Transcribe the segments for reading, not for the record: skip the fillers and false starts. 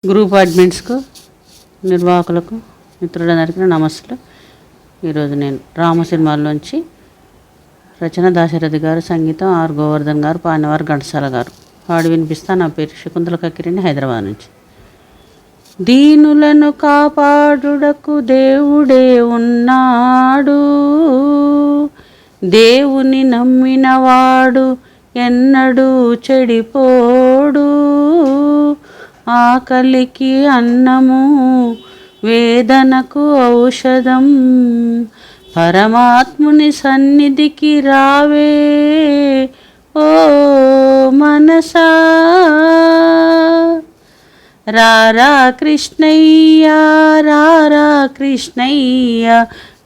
Group అడ్మిన్స్కు, నిర్వాహకులకు, మిత్రులందరికీ నమస్తే. ఈరోజు నేను రామ సినిమాల్లోంచి రచన దాశరథి గారు, సంగీతం ఆర్ గోవర్ధన్ గారు, పాడినవారు ఘంటసాల గారు. పాడి వినిపిస్తా. నా పేరు శకుంతల కక్కిరిని, హైదరాబాద్ నుంచి. దీనులను కాపాడుటకు దేవుడే ఉన్నాడు, దేవుని నమ్మినవాడు ఎన్నడూ చెడిపోడు. ఆకలికి అన్నము, వేదనకు ఔషధం, పరమాత్ముని సన్నిధికి రావే ఓ మనసా. రారా కృష్ణయ్య, రారా కృష్ణయ్య,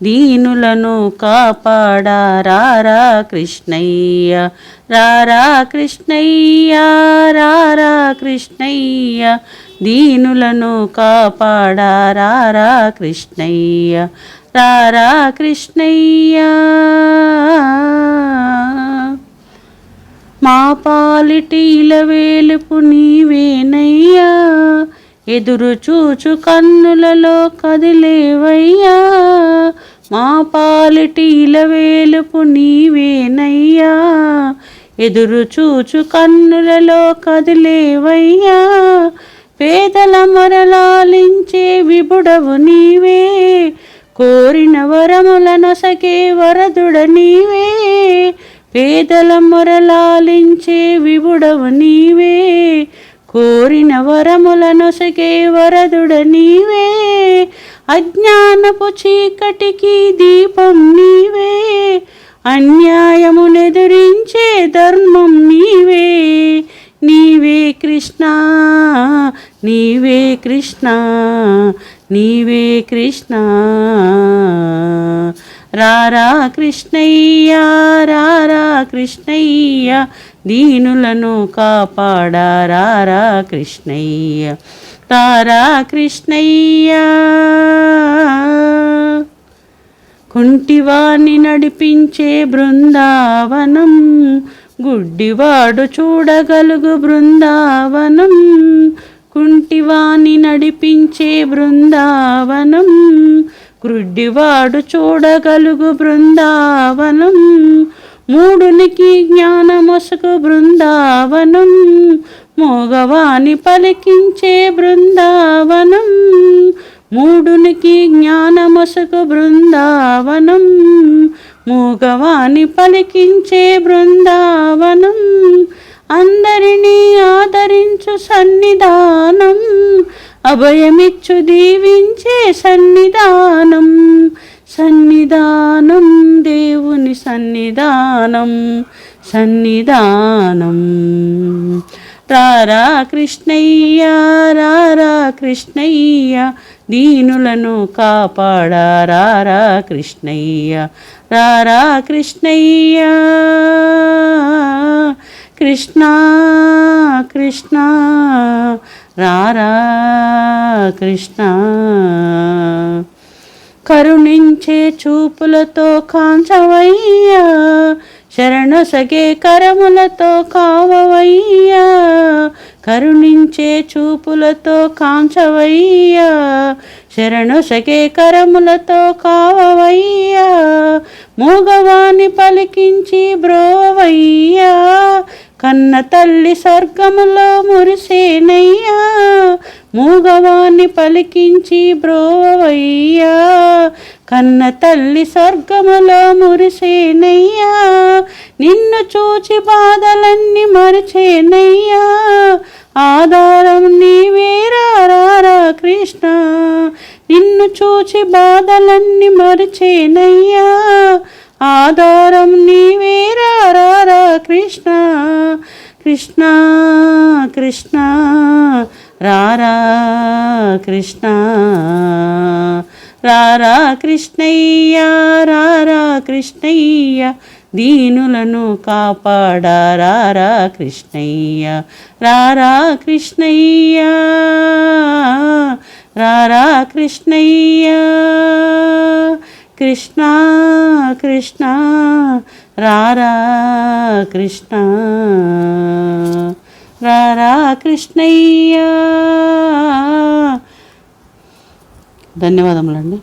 దీనులను కాపాడా రారా కృష్ణయ్య. రారా కృష్ణయ్య, రారా కృష్ణయ్య, దీనులను కాపాడా రారా కృష్ణయ్య. రారా కృష్ణయ్య. మా పాలిటి ఇలవేలుపు నీవేనయ్యా, ఎదురు చూచు కన్నులలో కదిలేవయ్యా. మా పాలిటి ఇలవేలుపు నీవేనయ్యా, ఎదురు చూచు కన్నులలో కదిలేవయ్యా. పేదల మొరలాలించే విభుడవు నీవే, కోరిన వరములనొసగే వరదుడ నీవే. పేదల మొరలాలించే విభుడవు నీవే, కోరిన వరములనొసగే వరదుడ నీవే. అజ్ఞానపు చీకటికి దీపం నీవే, అన్యాయమునెదురించే ధర్మం నీవే. నీవే కృష్ణ, నీవే కృష్ణ, నీవే కృష్ణ. రారా కృష్ణయ్య, రారా కృష్ణయ్య, దీనులను కాపాడా రారా కృష్ణయ్య. రారా కృష్ణయ్య. కుంటివాణ్ణి నడిపించే బృందావనం, గుడ్డివాడు చూడగలుగు బృందావనం. కుంటివాణ్ణి నడిపించే బృందావనం, గుడ్డివాడు చూడగలుగు బృందావనం. మూడునికి జ్ఞానమొసగు బృందావనం, మోగవాని పలికించే బృందావనం. మూడునికి జ్ఞానమొసగు బృందావనం, మూగవాని పలికించే బృందావనం. అందరినీ ఆదరించు సన్నిధానం, అభయమిచ్చు దీవించే సన్నిధానం. సన్నిధానం, దేవుని సన్నిధానం, సన్నిధానం. రారా కృష్ణయ్య, రారా కృష్ణయ్య, దీనులను కాపాడా రారా కృష్ణయ్య. రారా కృష్ణయ్య. కృష్ణ కృష్ణ, రారా కృష్ణ. కరుణించే చూపులతో కాంచవయ్యా, శరణొసగే కరములతో కావవయ్యా. కరుణించే చూపులతో కాంచవయ్యా, శరణొసగే కరములతో కావవయ్యా. మూగవాని పలికించి బ్రోవయ్యా, కన్న తల్లి స్వర్గములో మురిసేనయ్యా. మూగవాని పలికించి బ్రోవయ్యా, కన్న తల్లి స్వర్గములో మురిసేనయ్యా. నిన్ను చూచి బాధలన్నీ మరిచేనయ్యా, ఆధారం నీవే రారా కృష్ణ. నిన్ను చూచి బాధలన్నీ మరిచేనయ్యా, ఆధారం నీవే రారా కృష్ణ. కృష్ణ కృష్ణ, రారా కృష్ణ. రారా కృష్ణయ్య, రారా కృష్ణయ్య, దీనులను కాపాడా రారా కృష్ణయ్య. రారా కృష్ణయ్య, రారా కృష్ణయ్య. కృష్ణ కృష్ణ, రారా కృష్ణ. రారా కృష్ణయ్య. ధన్యవాదములండి.